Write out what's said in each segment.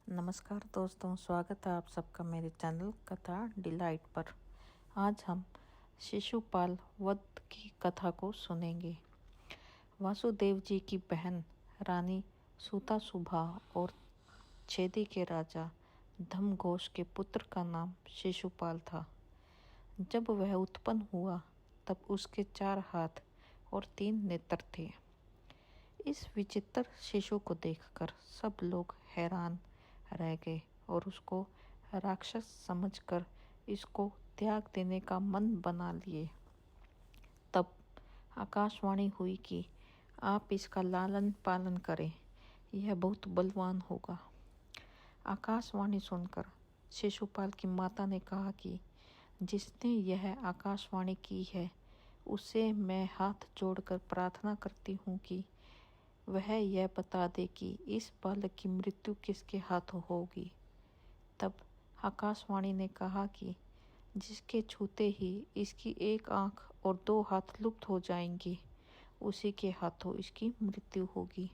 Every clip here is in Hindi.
नमस्कार दोस्तों, स्वागत है आप सबका मेरे चैनल कथा डिलाइट पर। आज हम शिशुपाल वध की कथा को सुनेंगे। वासुदेव जी की बहन रानी सूतासुभा और छेदी के राजा धर्मघोष के पुत्र का नाम शिशुपाल था। जब वह उत्पन्न हुआ तब उसके 4 हाथ और 3 नेत्र थे। इस विचित्र शिशु को देखकर सब लोग हैरान रह गए और उसको राक्षस समझकर इसको त्याग देने का मन बना लिए। तब आकाशवाणी हुई कि आप इसका लालन पालन करें, यह बहुत बलवान होगा। आकाशवाणी सुनकर शिशुपाल की माता ने कहा कि जिसने यह आकाशवाणी की है उसे मैं हाथ जोड़कर प्रार्थना करती हूँ कि वह यह बता दे कि इस बालक की मृत्यु किसके हाथों होगी। तब आकाशवाणी ने कहा कि जिसके छूते ही इसकी 1 आंख और 2 हाथ लुप्त हो जाएंगे उसी के हाथों इसकी मृत्यु होगी।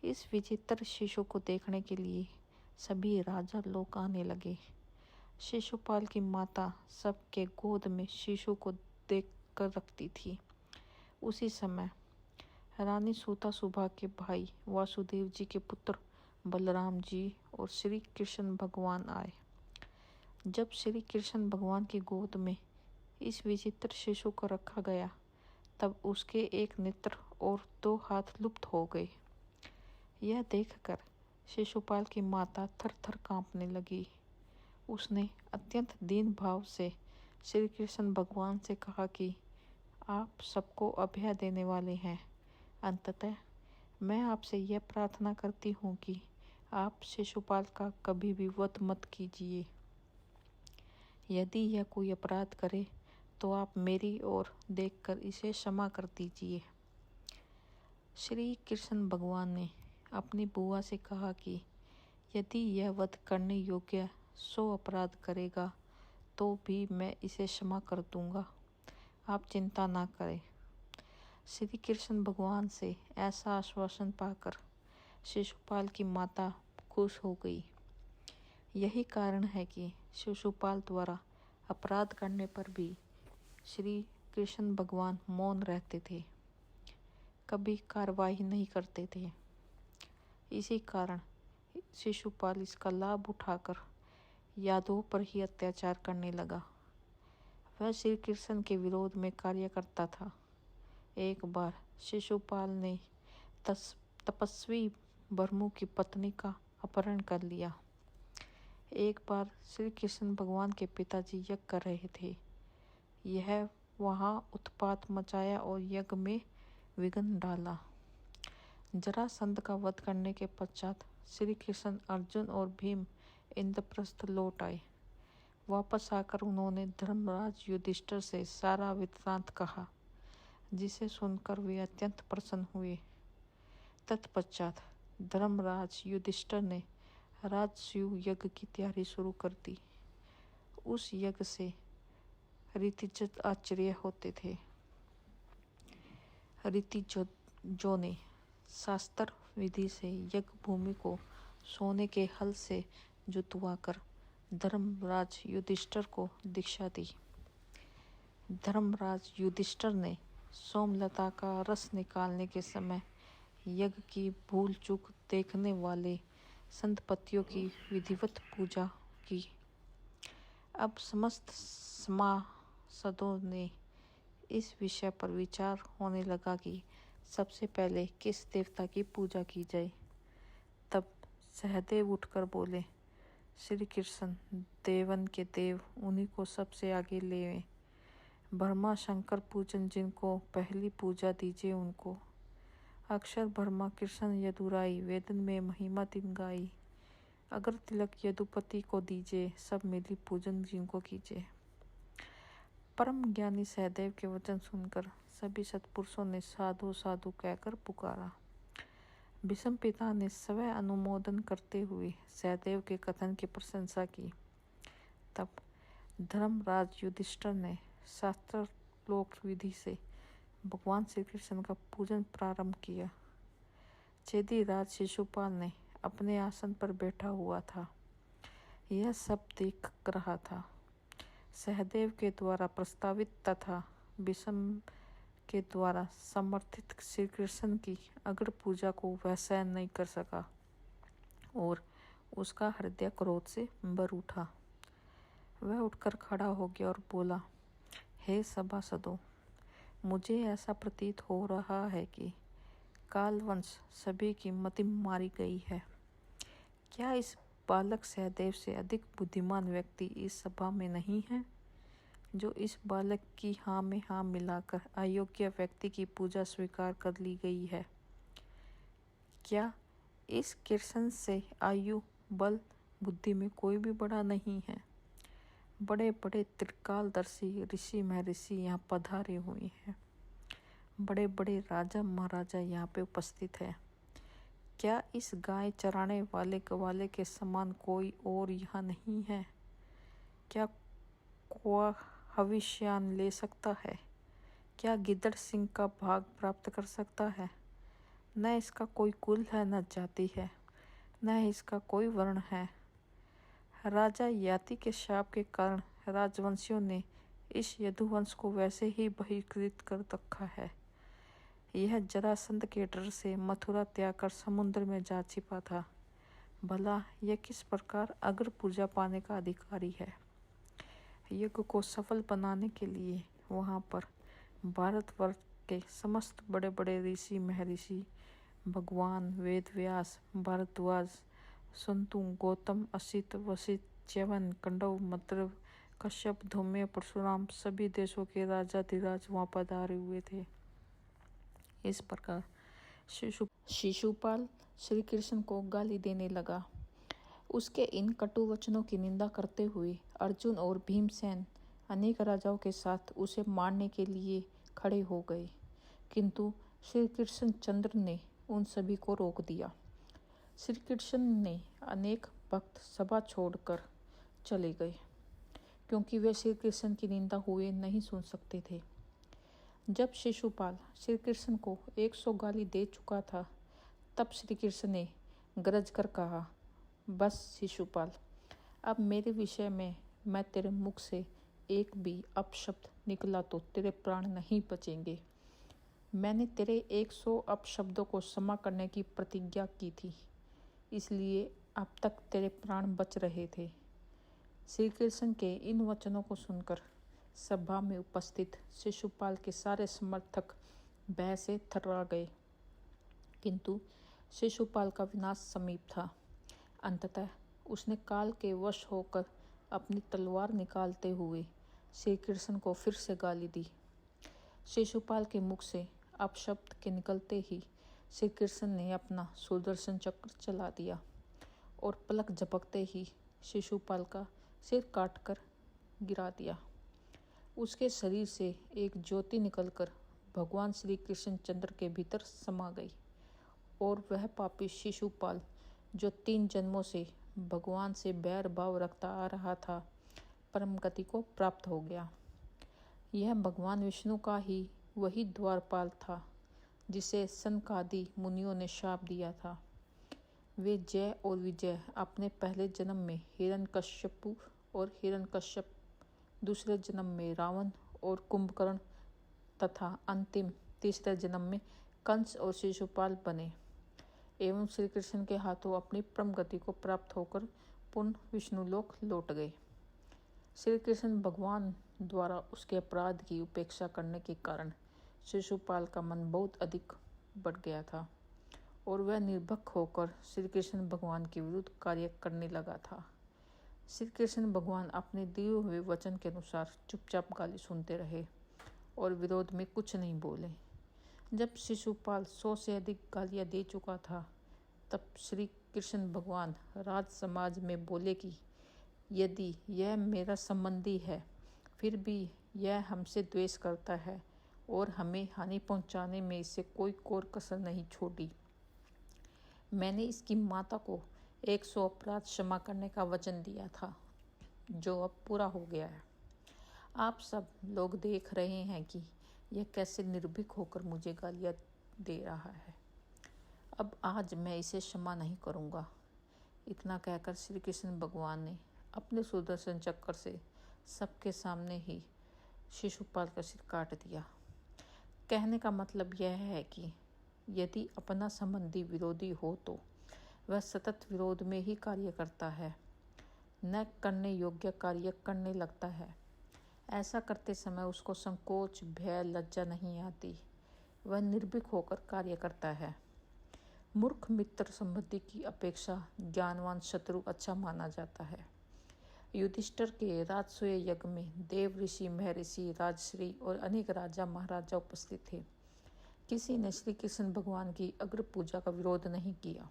इस विचित्र शिशु को देखने के लिए सभी राजा लोग आने लगे। शिशुपाल की माता सबके गोद में शिशु को देख कर रखती थी। उसी समय रानी सूतासुभा के भाई वासुदेव जी के पुत्र बलराम जी और श्री कृष्ण भगवान आए। जब श्री कृष्ण भगवान की गोद में इस विचित्र शिशु को रखा गया तब उसके 1 नेत्र और 2 हाथ लुप्त हो गए। यह देखकर शिशुपाल की माता थर-थर कांपने लगी। उसने अत्यंत दीन भाव से श्री कृष्ण भगवान से कहा कि आप सबको अभय देने वाले हैं। अंततः मैं आपसे यह प्रार्थना करती हूँ कि आप शिशुपाल का कभी भी वध मत कीजिए। यदि यह कोई अपराध करे तो आप मेरी ओर देखकर इसे क्षमा कर दीजिए। श्री कृष्ण भगवान ने अपनी बुआ से कहा कि यदि यह वध करने योग्य 100 अपराध करेगा तो भी मैं इसे क्षमा कर दूंगा। आप चिंता ना करें। श्री कृष्ण भगवान से ऐसा आश्वासन पाकर शिशुपाल की माता खुश हो गई। यही कारण है कि शिशुपाल द्वारा अपराध करने पर भी श्री कृष्ण भगवान मौन रहते थे, कभी कार्रवाई नहीं करते थे। इसी कारण शिशुपाल इसका लाभ उठाकर यादवों पर ही अत्याचार करने लगा। वह श्री कृष्ण के विरोध में कार्य करता था। एक बार शिशुपाल ने तपस्वी भरमु की पत्नी का अपहरण कर लिया। एक बार श्री कृष्ण भगवान के पिताजी यज्ञ कर रहे थे। यह वहां उत्पात मचाया और यज्ञ में विघ्न डाला। जरासंध का वध करने के पश्चात श्री कृष्ण, अर्जुन और भीम इंद्रप्रस्थ लौट आए। वापस आकर उन्होंने धर्मराज युधिष्ठिर से सारा वृत्तांत कहा, जिसे सुनकर वे अत्यंत प्रसन्न हुए। तत्पश्चात धर्मराज युधिष्ठिर ने राजसूय यज्ञ की तैयारी शुरू कर दी। उस यज्ञ से ऋतिजत आश्चर्य होते थे। ऋतिजों ने शास्त्र विधि से यज्ञ भूमि को सोने के हल से जुतवाकर धर्मराज युधिष्ठिर को दीक्षा दी। धर्मराज युधिष्ठिर ने सोमलता का रस निकालने के समय यज्ञ की भूल चूक देखने वाले संतपतियों की विधिवत पूजा की। अब समस्त सभासदों ने इस विषय पर विचार होने लगा कि सबसे पहले किस देवता की पूजा की जाए। तब सहदेव उठकर बोले, श्री कृष्ण देवन के देव, उन्हीं को सबसे आगे ले। ब्रह्मा शंकर पूजन जिनको पहली पूजा दीजिए उनको। अक्षर ब्रह्मा कृष्ण यदुराई, वेदन में महिमा दिन गाई। अगर तिलक यदुपति को दीजिए, सब मिली पूजन जिनको कीजिए। परम ज्ञानी सहदेव के वचन सुनकर सभी सत्पुरुषों ने साधु साधु कहकर पुकारा। भीष्म पिता ने स्वयं अनुमोदन करते हुए सहदेव के कथन की प्रशंसा की। तब धर्मराज युधिष्ठिर ने शास्त्रोक्त विधि से भगवान श्री कृष्ण का पूजन प्रारंभ किया। छेदी राज शिशुपाल ने अपने आसन पर बैठा हुआ था। यह सब देख रहा था। सहदेव के द्वारा प्रस्तावित तथा विषम के द्वारा समर्थित श्री कृष्ण की अग्र पूजा को वह सहन नहीं कर सका और उसका हृदय क्रोध से भर उठा। वह उठकर खड़ा हो गया और बोला, हे सभासदों, मुझे ऐसा प्रतीत हो रहा है कि कालवंश सभी की मति मारी गई है। क्या इस बालक सहदेव से अधिक बुद्धिमान व्यक्ति इस सभा में नहीं है, जो इस बालक की हाँ में हाँ मिलाकर अयोग्य व्यक्ति की पूजा स्वीकार कर ली गई है? क्या इस कृष्ण से आयु, बल, बुद्धि में कोई भी बड़ा नहीं है? बड़े बड़े त्रिकालदर्शी ऋषि महर्षि यहाँ पधारे हुए हैं। बड़े बड़े राजा महाराजा यहाँ पे उपस्थित है। क्या इस गाय चराने वाले ग्वाले के समान कोई और यहाँ नहीं है? क्या कोई हविष्यान ले सकता है? क्या गिद्ध सिंह का भाग प्राप्त कर सकता है? न इसका कोई कुल है, न जाति है, न इसका कोई वर्ण है। राजा याति के शाप के कारण राजवंशियों ने इस यदुवंश को वैसे ही बहिष्कृत कर रखा है। यह जरासंध के डर से मथुरा त्याग कर समुद्र में जा छिपा था। भला यह किस प्रकार अग्र पूजा पाने का अधिकारी है? यज्ञ को सफल बनाने के लिए वहाँ पर भारतवर्ष के समस्त बड़े बड़े ऋषि महर्षि, भगवान, वेद व्यास, भारद्वाज, संतु, गौतम, असित, वशिष्ठ, च्यवन, कंडव, मद्रव, कश्यप, धौम्य, परशुराम, सभी देशों के राजाधिराज वहाँ पधारे हुए थे। इस प्रकार शिशुपाल श्री कृष्ण को गाली देने लगा। उसके इन कटु वचनों की निंदा करते हुए अर्जुन और भीमसेन अनेक राजाओं के साथ उसे मारने के लिए खड़े हो गए, किंतु श्री कृष्ण चंद्र ने उन सभी को रोक दिया। श्री कृष्ण ने अनेक भक्त सभा छोड़कर चले गए, क्योंकि वे श्री कृष्ण की निंदा हुए नहीं सुन सकते थे। जब शिशुपाल श्री कृष्ण को 100 गाली दे चुका था, तब श्री कृष्ण ने गरज कर कहा, बस शिशुपाल, अब मेरे विषय में मैं तेरे मुख से एक भी अपशब्द निकला तो तेरे प्राण नहीं बचेंगे। मैंने तेरे 100 अपशब्दों को क्षमा करने की प्रतिज्ञा की थी, इसलिए अब तक तेरे प्राण बच रहे थे। श्री कृष्ण के इन वचनों को सुनकर सभा में उपस्थित शिशुपाल के सारे समर्थक भय से थर्रा गए, किंतु शिशुपाल का विनाश समीप था। अंततः उसने काल के वश होकर अपनी तलवार निकालते हुए श्री कृष्ण को फिर से गाली दी। शिशुपाल के मुख से अपशब्द के निकलते ही श्री कृष्ण ने अपना सुदर्शन चक्र चला दिया और पलक झपकते ही शिशुपाल का सिर काटकर गिरा दिया। उसके शरीर से एक ज्योति निकलकर भगवान श्री कृष्ण चंद्र के भीतर समा गई और वह पापी शिशुपाल, जो 3 जन्मों से भगवान से बैर भाव रखता आ रहा था, परम गति को प्राप्त हो गया। यह भगवान विष्णु का ही वही द्वारपाल था जिसे सनकादि मुनियों ने शाप दिया था। वे जय और विजय अपने पहले जन्म में हिरण्यकश्यपु और हिरण्यकश्यप, दूसरे जन्म में रावण और कुंभकर्ण तथा अंतिम तीसरे जन्म में कंस और शिशुपाल बने एवं श्री कृष्ण के हाथों अपनी परम गति को प्राप्त होकर पुनः विष्णुलोक लौट गए। श्री कृष्ण भगवान द्वारा उसके अपराध की उपेक्षा करने के कारण शिशुपाल का मन बहुत अधिक बढ़ गया था और वह निर्भक होकर श्री कृष्ण भगवान के विरुद्ध कार्य करने लगा था। श्री कृष्ण भगवान अपने दिए हुए वचन के अनुसार चुपचाप गाली सुनते रहे और विरोध में कुछ नहीं बोले। जब शिशुपाल 100 से अधिक गालियां दे चुका था, तब श्री कृष्ण भगवान राज समाज में बोले कि यदि यह मेरा संबंधी है, फिर भी यह हमसे द्वेष करता है और हमें हानि पहुंचाने में इसे कोई कोर कसर नहीं छोड़ी। मैंने इसकी माता को 100 अपराध क्षमा करने का वचन दिया था, जो अब पूरा हो गया है। आप सब लोग देख रहे हैं कि यह कैसे निर्भीक होकर मुझे गालियां दे रहा है। अब आज मैं इसे क्षमा नहीं करूँगा। इतना कहकर श्री कृष्ण भगवान ने अपने सुदर्शन चक्र से सबके सामने ही शिशुपाल का सिर काट दिया। कहने का मतलब यह है कि यदि अपना संबंधी विरोधी हो तो वह सतत विरोध में ही कार्य करता है, न करने योग्य कार्य करने लगता है। ऐसा करते समय उसको संकोच, भय, लज्जा नहीं आती। वह निर्भीक होकर कार्य करता है। मूर्ख मित्र संबंधी की अपेक्षा ज्ञानवान शत्रु अच्छा माना जाता है। युधिष्ठिर के राजसूय यज्ञ में देव ऋषि, महर्षि, राजश्री और अनेक राजा महाराजा उपस्थित थे। किसी ने श्री कृष्ण भगवान की अग्र पूजा का विरोध नहीं किया।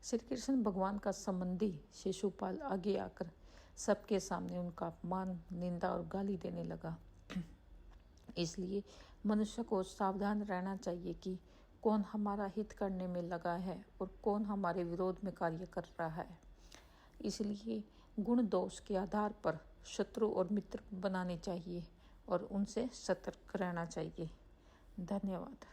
श्री कृष्ण भगवान का संबंधी शिशुपाल आगे आकर सबके सामने उनका अपमान, निंदा और गाली देने लगा। इसलिए मनुष्य को सावधान रहना चाहिए कि कौन हमारा हित करने में लगा है और कौन हमारे विरोध में कार्य कर रहा है। इसलिए गुण दोष के आधार पर शत्रु और मित्र बनाने चाहिए और उनसे सतर्क रहना चाहिए। धन्यवाद।